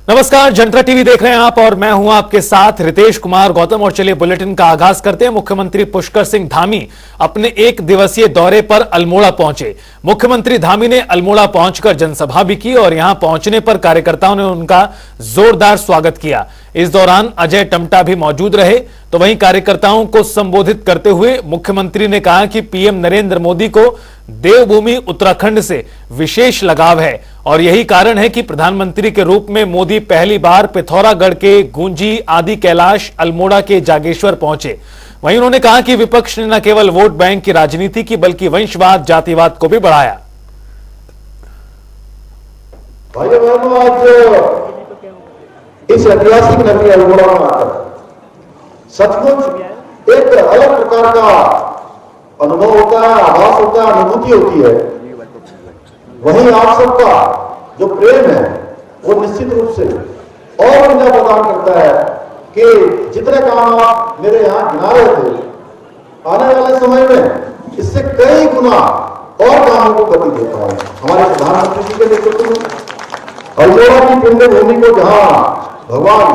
नमस्कार, जनता टीवी देख रहे हैं आप और मैं हूं आपके साथ रितेश कुमार गौतम। और चलिए बुलेटिन का आगाज करते हैं। मुख्यमंत्री पुष्कर सिंह धामी अपने एक दिवसीय दौरे पर अल्मोड़ा पहुंचे। मुख्यमंत्री धामी ने अल्मोड़ा पहुंचकर जनसभा भी की और यहां पहुंचने पर कार्यकर्ताओं ने उनका जोरदार स्वागत किया। इस दौरान अजय टम्टा भी मौजूद रहे। तो वहीं कार्यकर्ताओं को संबोधित करते हुए मुख्यमंत्री ने कहा कि पीएम नरेंद्र मोदी को देवभूमि उत्तराखंड से विशेष लगाव है और यही कारण है कि प्रधानमंत्री के रूप में मोदी पहली बार पिथौरागढ़ के गुंजी, आदि कैलाश, अल्मोड़ा के जागेश्वर पहुंचे। वहीं उन्होंने कहा कि विपक्ष ने न केवल वोट बैंक की राजनीति की बल्कि वंशवाद, जातिवाद को भी बढ़ाया। भाइयों बहनों, आज इस ऐतिहासिक नगरी अल्मोड़ा में आकर सचमुच एक अलग प्रकार का अनुभव होता है, आभास होता है, अनुभूति होती है। वहीं आप सबका जो प्रेम है वो निश्चित रूप से और ऊर्जा प्रदान करता है कि जितने काम आप मेरे यहाँ गिना रहे थे, आने वाले समय में इससे कई गुना और कामों को गति देता है। हमारे प्रधानमंत्री जी के नेतृत्व में अल्मोड़ा की पुण्य भूमि को जहां भगवान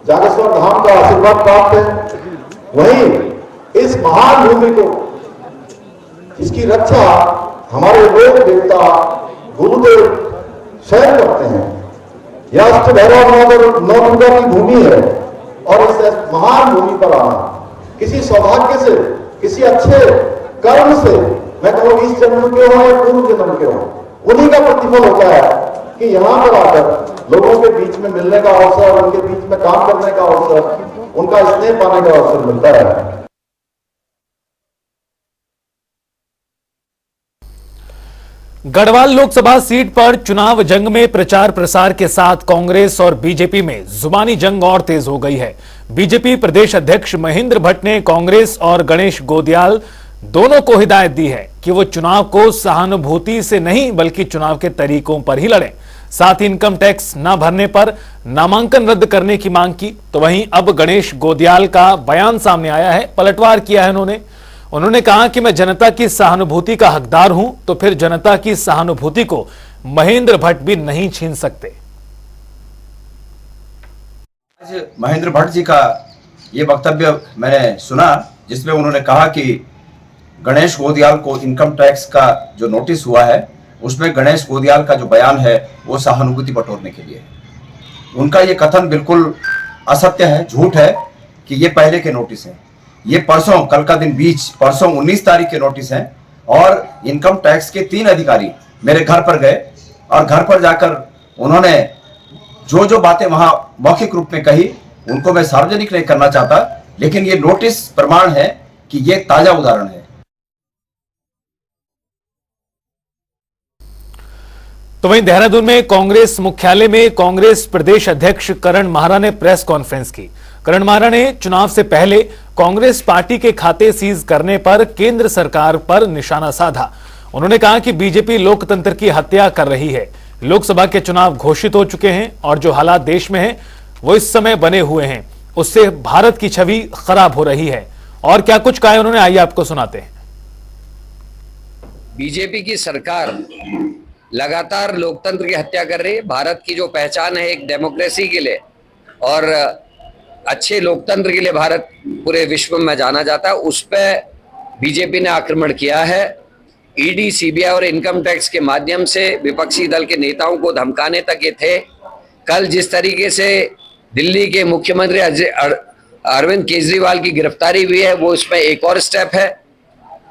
जागेश्वर धाम का आशीर्वाद प्राप्त है, वहीं इस महान भूमि को, इसकी रक्षा हमारे लोक देवता गुरुदेव स्वयं करते हैं। यह अष्ट भैरव नौ दुर्गा की भूमि है और इस महान भूमि पर आना किसी सौभाग्य से, किसी अच्छे कर्म से, मैं कहूँ इस जन्म के हो या पूर्व जन्म के हो, उन्हीं का प्रतिफल होता है कि यहाँ पर आकर लोगों के बीच में मिलने का अवसर, उनके बीच में काम करने का अवसर, उनका स्नेह पाने का अवसर मिलता है। गढ़वाल लोकसभा सीट पर चुनाव जंग में प्रचार प्रसार के साथ कांग्रेस और बीजेपी में जुबानी जंग और तेज हो गई है। बीजेपी प्रदेश अध्यक्ष महेंद्र भट्ट ने कांग्रेस और गणेश गोदियाल दोनों को हिदायत दी है कि वो चुनाव को सहानुभूति से नहीं बल्कि चुनाव के तरीकों पर ही लड़ें। साथ ही इनकम टैक्स न भरने पर नामांकन रद्द करने की मांग की। तो वहीं अब गणेश गोदियाल का बयान सामने आया है, पलटवार किया है उन्होंने कहा कि मैं जनता की सहानुभूति का हकदार हूं, तो फिर जनता की सहानुभूति को महेंद्र भट्ट भी नहीं छीन सकते। आज महेंद्र भट्ट जी का ये वक्तव्य मैंने सुना, जिसमें उन्होंने कहा कि गणेश गोदियाल को इनकम टैक्स का जो नोटिस हुआ है उसमें गणेश गोदियाल का जो बयान है वो सहानुभूति बटोरने के लिए है। उनका ये कथन बिल्कुल असत्य है, झूठ है कि ये पहले के नोटिस हैं। ये परसों, कल का दिन परसों 19 तारीख के नोटिस हैं और इनकम टैक्स के 3 अधिकारी मेरे घर पर गए और घर पर जाकर उन्होंने जो जो बातें वहां मौखिक रूप में कही उनको मैं सार्वजनिक नहीं करना चाहता, लेकिन ये नोटिस प्रमाण है कि ये ताजा उदाहरण है। तो वहीं देहरादून में कांग्रेस मुख्यालय में कांग्रेस प्रदेश अध्यक्ष करण माहरा ने प्रेस कॉन्फ्रेंस की। करण माहरा ने चुनाव से पहले कांग्रेस पार्टी के खाते सीज करने पर केंद्र सरकार पर निशाना साधा। उन्होंने कहा कि बीजेपी लोकतंत्र की हत्या कर रही है। लोकसभा के चुनाव घोषित हो चुके हैं और जो हालात देश में हैं वो इस समय बने हुए हैं, उससे भारत की छवि खराब हो रही है। और क्या कुछ कहा उन्होंने, आइए आपको सुनाते हैं। बीजेपी की सरकार लगातार लोकतंत्र की हत्या कर रही है। भारत की जो पहचान है एक डेमोक्रेसी के लिए और अच्छे लोकतंत्र के लिए भारत पूरे विश्व में जाना जाता है, उस पर बीजेपी ने आक्रमण किया है। ईडी, सीबीआई और इनकम टैक्स के माध्यम से विपक्षी दल के नेताओं को धमकाने तक ये थे। कल जिस तरीके से दिल्ली के मुख्यमंत्री अरविंद केजरीवाल की गिरफ्तारी हुई है वो इसमें एक और स्टेप है।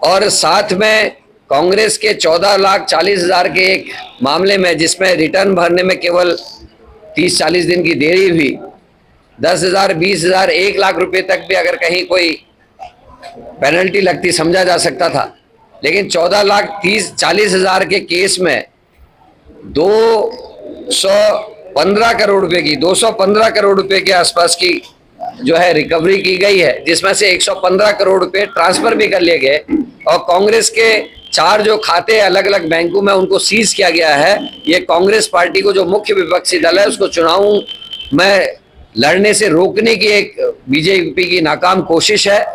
और साथ में कांग्रेस के 14,40,000 के एक मामले में जिसमें रिटर्न भरने में केवल 30-40 दिन की देरी हुई, 10,000, 20,000, 1 लाख रुपए तक भी अगर कहीं कोई पेनल्टी लगती समझा जा सकता था, लेकिन 14,40,000 के केस में 215 करोड़ रुपए की 215 करोड़ रुपए के आसपास की जो है रिकवरी की गई है, जिसमें से 115 करोड़ रुपए ट्रांसफर भी कर लिए गए और कांग्रेस के 4 जो खाते अलग अलग बैंकों में उनको सीज किया गया है। ये कांग्रेस पार्टी को जो मुख्य विपक्षी दल है उसको चुनाव में लड़ने से रोकने की एक बीजेपी की नाकाम कोशिश है।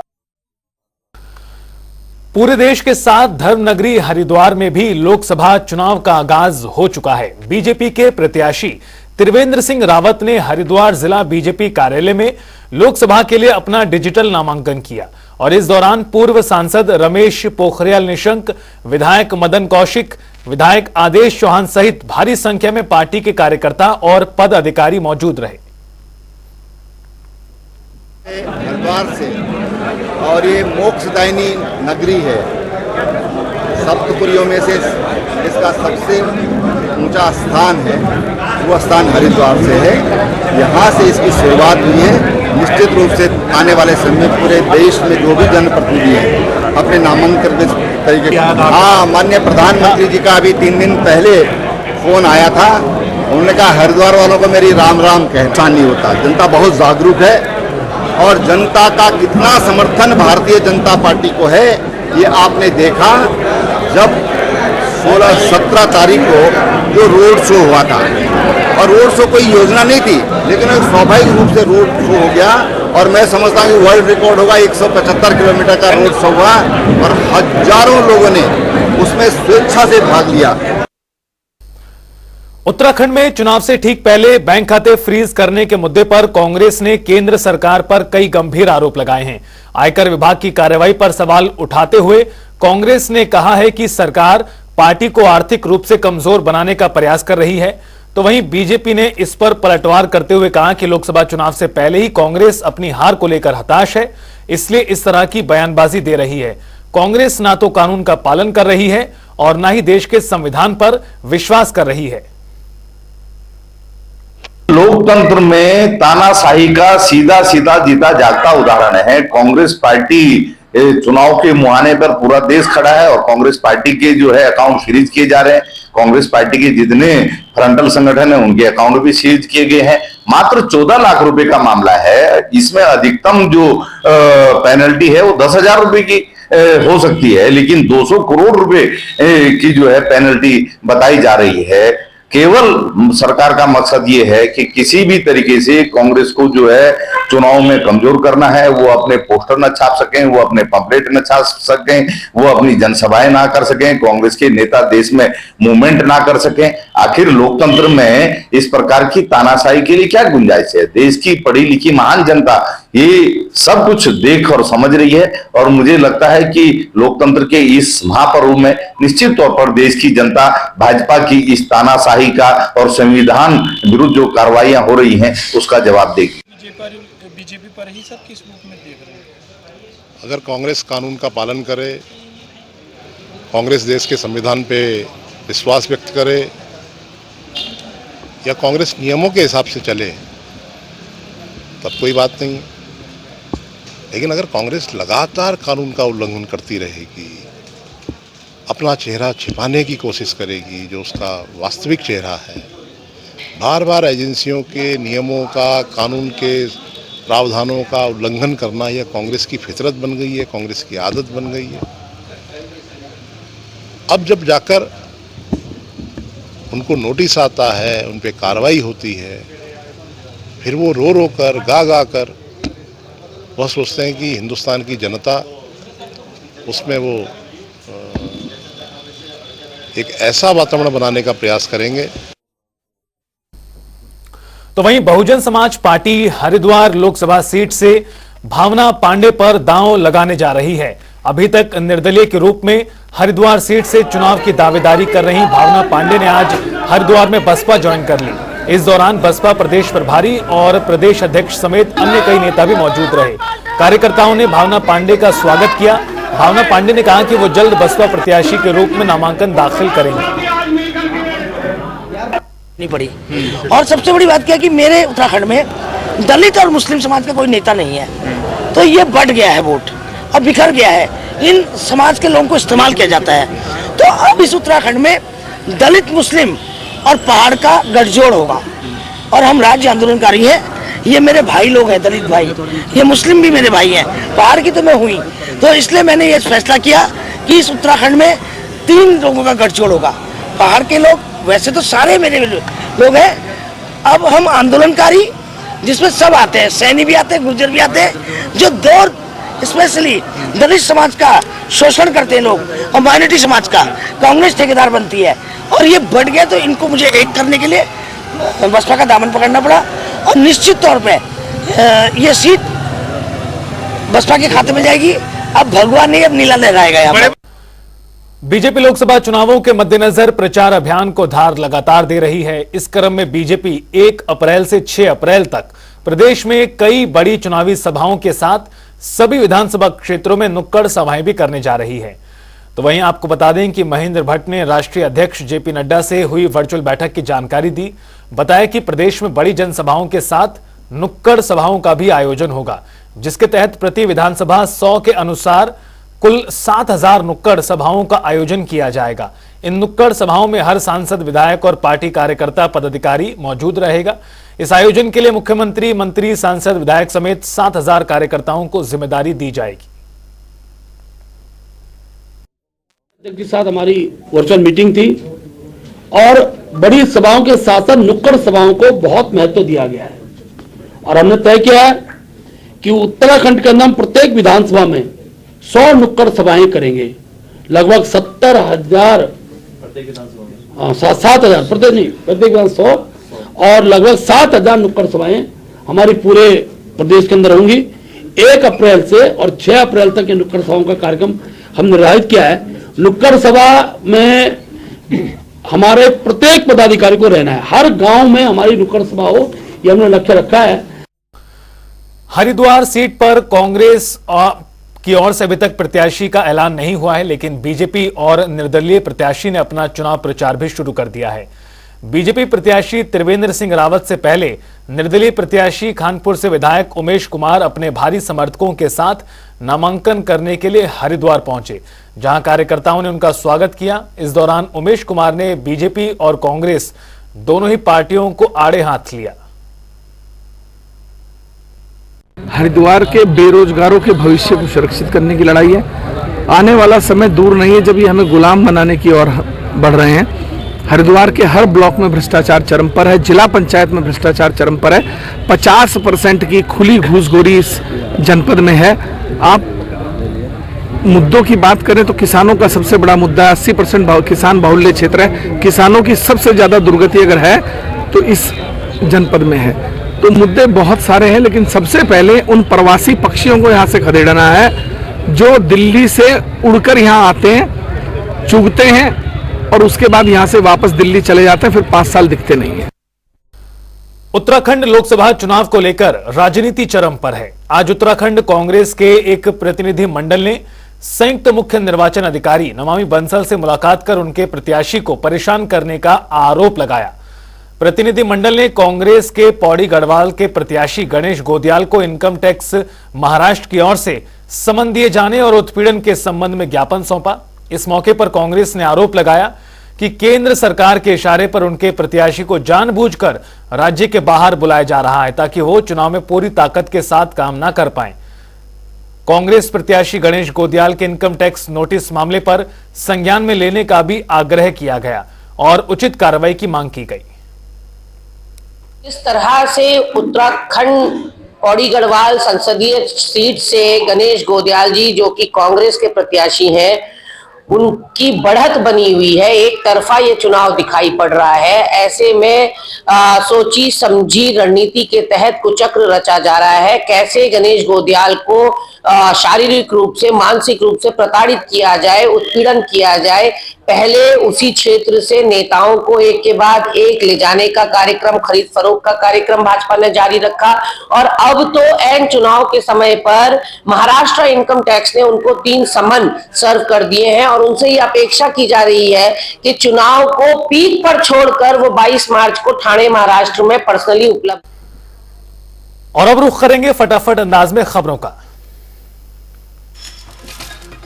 पूरे देश के साथ धर्मनगरी हरिद्वार में भी लोकसभा चुनाव का आगाज हो चुका है। बीजेपी के प्रत्याशी त्रिवेंद्र सिंह रावत ने हरिद्वार जिला बीजेपी कार्यालय में लोकसभा के लिए अपना डिजिटल नामांकन किया और इस दौरान पूर्व सांसद रमेश पोखरियाल निशंक, विधायक मदन कौशिक, विधायक आदेश चौहान सहित भारी संख्या में पार्टी के कार्यकर्ता और पद अधिकारी मौजूद रहे। हरिद्वार से और ये मोक्षदायिनी नगरी है, सप्तपुरियों में से इसका सबसे ऊंचा स्थान है, वो स्थान हरिद्वार से है। यहाँ से इसकी शुरुआत हुई है। निश्चित रूप से आने वाले समय में पूरे देश में जो भी जनप्रतिनिधि हैं अपने नामांकन के तरीके, हाँ, माननीय प्रधानमंत्री जी का अभी 3 दिन पहले फोन आया था। उन्होंने कहा हरिद्वार वालों को मेरी राम राम कहना नहीं होता, जनता बहुत जागरूक है और जनता का कितना समर्थन भारतीय जनता पार्टी को है ये आपने देखा जब 16-17 तारीख को जो रोड शो हुआ था। और रोड शो कोई योजना नहीं थी, लेकिन स्वाभाविक रूप से रोड शो हो गया और मैं समझता हूँ कि वर्ल्ड रिकॉर्ड होगा। 175 किलोमीटर का रोड शो हुआ और हजारों लोगों ने उसमें स्वेच्छा से भाग लिया। उत्तराखंड में चुनाव से ठीक पहले बैंक खाते फ्रीज करने के मुद्दे पर कांग्रेस ने केंद्र सरकार पर कई गंभीर आरोप लगाए हैं। आयकर विभाग की कार्रवाई पर सवाल उठाते हुए कांग्रेस ने कहा है कि सरकार पार्टी को आर्थिक रूप से कमजोर बनाने का प्रयास कर रही है। तो वहीं बीजेपी ने इस पर पलटवार करते हुए कहा कि लोकसभा चुनाव से पहले ही कांग्रेस अपनी हार को लेकर हताश है, इसलिए इस तरह की बयानबाजी दे रही है। कांग्रेस ना तो कानून का पालन कर रही है और ना ही देश के संविधान पर विश्वास कर रही है। लोकतंत्र में तानाशाही का सीधा सीधा जीता जागता उदाहरण है। कांग्रेस पार्टी चुनाव के मुहाने पर पूरा देश खड़ा है और कांग्रेस पार्टी के जो है अकाउंट फ्रीज किए जा रहे हैं। कांग्रेस पार्टी के जितने फ्रंटल संगठन है उनके अकाउंट भी सीज किए गए हैं। मात्र 14 लाख रुपए का मामला है। इसमें अधिकतम जो पेनल्टी है वो 10,000 रुपए की हो सकती है, लेकिन 200 करोड़ रुपए की जो है पेनल्टी बताई जा रही है। केवल सरकार का मकसद ये है कि किसी भी तरीके से कांग्रेस को जो है चुनाव में कमजोर करना है। वो अपने पोस्टर न छाप सकें, वो अपने पंपलेट न छाप सकें, वो अपनी जनसभाएं ना कर सकें, कांग्रेस के नेता देश में मूवमेंट ना कर सकें। आखिर लोकतंत्र में इस प्रकार की तानाशाही के लिए क्या गुंजाइश है? देश की पढ़ी लिखी महान जनता ये सब कुछ देख और समझ रही है और मुझे लगता है कि लोकतंत्र के इस महापर्व में निश्चित तौर पर देश की जनता भाजपा की इस तानाशाही का और संविधान विरुद्ध जो कार्रवाइयां हो रही हैं उसका जवाब देगी। बीजेपी पर ही सब किस रूप में देख रहे हैं? अगर कांग्रेस कानून का पालन करे, कांग्रेस देश के संविधान पे विश्वास व्यक्त करे या कांग्रेस नियमों के हिसाब से चले तब कोई बात नहीं। लेकिन अगर कांग्रेस लगातार कानून का उल्लंघन करती रहेगी, अपना चेहरा छिपाने की कोशिश करेगी जो उसका वास्तविक चेहरा है, बार बार एजेंसियों के नियमों का, कानून के प्रावधानों का उल्लंघन करना यह कांग्रेस की फितरत बन गई है, कांग्रेस की आदत बन गई है। अब जब जाकर उनको नोटिस आता है, उन पे कार्रवाई होती है, फिर वो रो रो कर, गा गा कर वह सोचते हैं कि हिंदुस्तान की जनता उसमें वो एक ऐसा वातावरण बनाने का प्रयास करेंगे। तो वहीं बहुजन समाज पार्टी हरिद्वार लोकसभा सीट से भावना पांडे पर दांव लगाने जा रही है। अभी तक निर्दलीय के रूप में हरिद्वार सीट से चुनाव की दावेदारी कर रही भावना पांडे ने आज हरिद्वार में बसपा ज्वाइन कर ली। इस दौरान बसपा प्रदेश प्रभारी और प्रदेश अध्यक्ष समेत अन्य कई नेता भी मौजूद रहे। कार्यकर्ताओं ने भावना पांडे का स्वागत किया। भावना पांडे ने कहा कि वो जल्द बसपा प्रत्याशी के रूप में नामांकन दाखिल करेंगे। नहीं पड़ी। और सबसे बड़ी बात क्या है कि मेरे उत्तराखंड में दलित और मुस्लिम समाज का कोई नेता नहीं है, तो ये बढ़ गया है वोट और बिखर गया है। इन समाज के लोगों को इस्तेमाल किया जाता है। तो अब इस उत्तराखंड में दलित, मुस्लिम और पहाड़ का गठजोड़ होगा और हम राज्य आंदोलनकारी हैं। ये मेरे भाई लोग हैं, दलित भाई, ये मुस्लिम भी मेरे भाई हैं, पहाड़ की तो मैं हुई। तो इसलिए मैंने ये फैसला किया कि इस उत्तराखंड में 3 लोगों का गठजोड़ होगा। पहाड़ के लोग, वैसे तो सारे मेरे लोग हैं, अब हम आंदोलनकारी जिसमें सब आते हैं, सैनी भी आते हैं, गुर्जर भी आते हैं, जो दौर स्पेशली दलित समाज का शोषण करते हैं लोग और माइनॉरिटी समाज का, कांग्रेस ठेकेदार बनती है और ये बढ़ गया। तो इनको मुझे एक करने के लिए बसपा का दामन पकड़ना पड़ा और निश्चित तौर पे ये सीट बसपा के खाते में जाएगी। अब भगवान नहीं, अब नीला लहराएगा यहाँ पर। बीजेपी लोकसभा चुनावों के मद्देनजर प्रचार अभियान को धार लगातार दे रही है। इस क्रम में बीजेपी 1 अप्रैल से 6 अप्रैल तक प्रदेश में कई बड़ी चुनावी सभाओं के साथ सभी विधानसभा क्षेत्रों में नुक्कड़ सभाएं भी करने जा रही है। तो वहीं आपको बता दें कि महेंद्र भट्ट ने राष्ट्रीय अध्यक्ष जेपी नड्डा से हुई वर्चुअल बैठक की जानकारी दी। बताया कि प्रदेश में बड़ी जनसभाओं के साथ नुक्कड़ सभाओं का भी आयोजन होगा, जिसके तहत प्रति विधानसभा 100 के अनुसार कुल 7000 नुक्कड़ सभाओं का आयोजन किया जाएगा। इन नुक्कड़ सभाओं में हर सांसद, विधायक और पार्टी कार्यकर्ता, पदाधिकारी मौजूद रहेगा। इस आयोजन के लिए मुख्यमंत्री, मंत्री, सांसद, विधायक समेत 7000 कार्यकर्ताओं को जिम्मेदारी दी जाएगी। के साथ हमारी वर्चुअल मीटिंग थी और बड़ी सभाओं के साथ साथ नुक्कड़ सभाओं को बहुत महत्व दिया गया है और हमने तय किया है कि उत्तराखंड के अंदर हम प्रत्येक विधानसभा में 100 नुक्कड़ सभाएं करेंगे। लगभग 70,000 7,000 प्रत्येक नहीं, प्रत्येक 100 और लगभग 7,000 नुक्कड़ सभाएं हमारी पूरे प्रदेश के अंदर होंगी। 1 अप्रैल से और 6 अप्रैल तक ये नुक्कड़ सभाओं का कार्यक्रम हम निर्धारित किया है। नुक्कड़ सभा में हमारे प्रत्येक पदाधिकारी को रहना है, हर गांव में हमारी नुक्कड़ सभा हो, ये हमने लक्ष्य रखा है। हरिद्वार सीट पर कांग्रेस की ओर से अभी तक प्रत्याशी का ऐलान नहीं हुआ है, लेकिन बीजेपी और निर्दलीय प्रत्याशी ने अपना चुनाव प्रचार भी शुरू कर दिया है। बीजेपी प्रत्याशी त्रिवेंद्र सिंह रावत से पहले निर्दलीय प्रत्याशी खानपुर से विधायक उमेश कुमार अपने भारी समर्थकों के साथ नामांकन करने के लिए हरिद्वार पहुंचे, जहां कार्यकर्ताओं ने उनका स्वागत किया। इस दौरान उमेश कुमार ने बीजेपी और कांग्रेस दोनों ही पार्टियों को आड़े हाथ लिया। हरिद्वार के बेरोजगारों के भविष्य को सुरक्षित करने की लड़ाई है। आने वाला समय दूर नहीं है जब ये हमें गुलाम बनाने की ओर बढ़ रहे हैं। हरिद्वार के हर ब्लॉक में भ्रष्टाचार चरम पर है, जिला पंचायत में भ्रष्टाचार चरम पर है। 50% की खुली घूसखोरी इस जनपद में है। आप मुद्दों की बात करें तो किसानों का सबसे बड़ा मुद्दा है। 80% किसान बाहुल्य क्षेत्र है। किसानों की सबसे ज्यादा दुर्गति अगर है तो इस जनपद में है। तो मुद्दे बहुत सारे हैं, लेकिन सबसे पहले उन प्रवासी पक्षियों को यहाँ से खदेड़ना है जो दिल्ली से उड़कर यहाँ आते हैं, चुगते हैं और उसके बाद यहां से वापस दिल्ली चले जाते हैं, फिर 5 साल दिखते नहीं है। उत्तराखंड लोकसभा चुनाव को लेकर राजनीति चरम पर है। आज उत्तराखंड कांग्रेस के एक प्रतिनिधि मंडल ने संयुक्त मुख्य निर्वाचन अधिकारी नमामि बंसल से मुलाकात कर उनके प्रत्याशी को परेशान करने का आरोप लगाया। प्रतिनिधि मंडल ने कांग्रेस के पौड़ी गढ़वाल के प्रत्याशी गणेश गोदियाल को इनकम टैक्स महाराष्ट्र की ओर से समन दिए जाने और उत्पीड़न के संबंध में ज्ञापन सौंपा। इस मौके पर कांग्रेस ने आरोप लगाया कि केंद्र सरकार के इशारे पर उनके प्रत्याशी को जानबूझकर राज्य के बाहर बुलाया जा रहा है ताकि वो चुनाव में पूरी ताकत के साथ काम ना कर पाएं। कांग्रेस प्रत्याशी गणेश गोदियाल के इनकम टैक्स नोटिस मामले पर संज्ञान में लेने का भी आग्रह किया गया और उचित कार्रवाई की मांग की गई। इस तरह से उत्तराखंड पौड़ी गढ़वाल संसदीय सीट से गणेश गोदियाल जी जो कि कांग्रेस के प्रत्याशी हैं, उनकी बढ़त बनी हुई है। एक तरफा ये चुनाव दिखाई पड़ रहा है। ऐसे में सोची समझी रणनीति के तहत कुचक्र रचा जा रहा है। कैसे गणेश गोदियाल को शारीरिक रूप से, मानसिक रूप से प्रताड़ित किया जाए, उत्पीड़न किया जाए। पहले उसी क्षेत्र से नेताओं को एक के बाद एक ले जाने का कार्यक्रम, खरीद फरोख्त का कार्यक्रम भाजपा ने जारी रखा और अब तो एन चुनाव के समय पर महाराष्ट्र इनकम टैक्स ने उनको 3 समन सर्व कर दिए हैं और उनसे ये अपेक्षा की जा रही है कि चुनाव को पीक पर छोड़कर वो 22 मार्च को ठाणे महाराष्ट्र में पर्सनली उपलब्ध। और अब रुख करेंगे फटाफट अंदाज में खबरों का।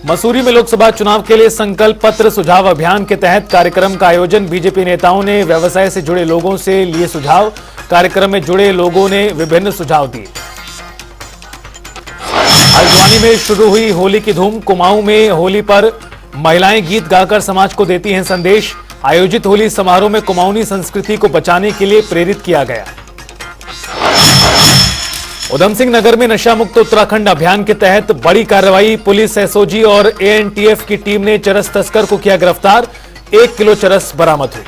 मसूरी में लोकसभा चुनाव के लिए संकल्प पत्र सुझाव अभियान के तहत कार्यक्रम का आयोजन। बीजेपी नेताओं ने व्यवसाय से जुड़े लोगों से लिए सुझाव। कार्यक्रम में जुड़े लोगों ने विभिन्न सुझाव दिए। हल्द्वानी में शुरू हुई होली की धूम। कुमाऊं में होली पर महिलाएं गीत गाकर समाज को देती हैं संदेश। आयोजित होली समारोह में कुमाऊनी संस्कृति को बचाने के लिए प्रेरित किया गया। उधम सिंह नगर में नशा मुक्त उत्तराखंड अभियान के तहत बड़ी कार्रवाई। पुलिस, एसओजी और एएनटीएफ की टीम ने चरस तस्कर को किया गिरफ्तार। 1 किलो चरस बरामद हुई।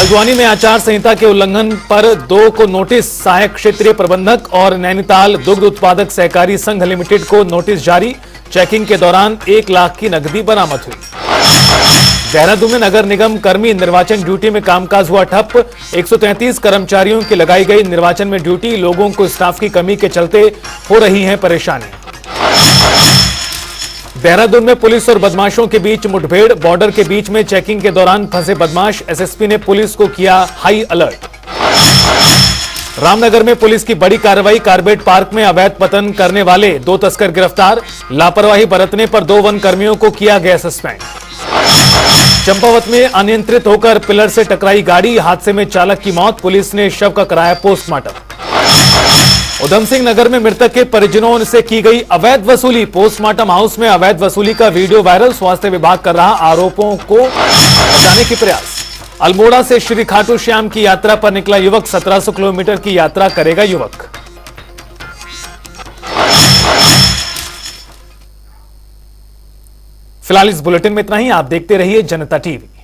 हल्द्वानी में आचार संहिता के उल्लंघन पर 2 को नोटिस, सहायक क्षेत्रीय प्रबंधक और नैनीताल दुग्ध उत्पादक सहकारी संघ लिमिटेड को नोटिस जारी। चेकिंग के दौरान 1 लाख की नकदी बरामद हुई। देहरादून में नगर निगम कर्मी निर्वाचन ड्यूटी में कामकाज हुआ ठप। 133 कर्मचारियों की लगाई गई निर्वाचन में ड्यूटी। लोगों को स्टाफ की कमी के चलते हो रही है परेशानी। देहरादून में पुलिस और बदमाशों के बीच मुठभेड़। बॉर्डर के बीच में चेकिंग के दौरान फंसे बदमाश। एसएसपी ने पुलिस को किया हाई अलर्ट। रामनगर में पुलिस की बड़ी कार्रवाई। कारबेट पार्क में अवैध पतन करने वाले 2 तस्कर गिरफ्तार। लापरवाही बरतने पर 2 वन कर्मियों को किया गया सस्पेंड। चंपावत में अनियंत्रित होकर पिलर से टकराई गाड़ी। हादसे में चालक की मौत। पुलिस ने शव का कराया पोस्टमार्टम। उधम सिंह नगर में मृतक के परिजनों से की गई अवैध वसूली। पोस्टमार्टम हाउस में अवैध वसूली का वीडियो वायरल। स्वास्थ्य विभाग कर रहा आरोपों को बचाने के प्रयास। अल्मोड़ा से श्री खाटू श्याम की यात्रा पर निकला युवक। 1700 किलोमीटर की यात्रा करेगा युवक। फिलहाल इस बुलेटिन में इतना ही। आप देखते रहिए जनता टीवी।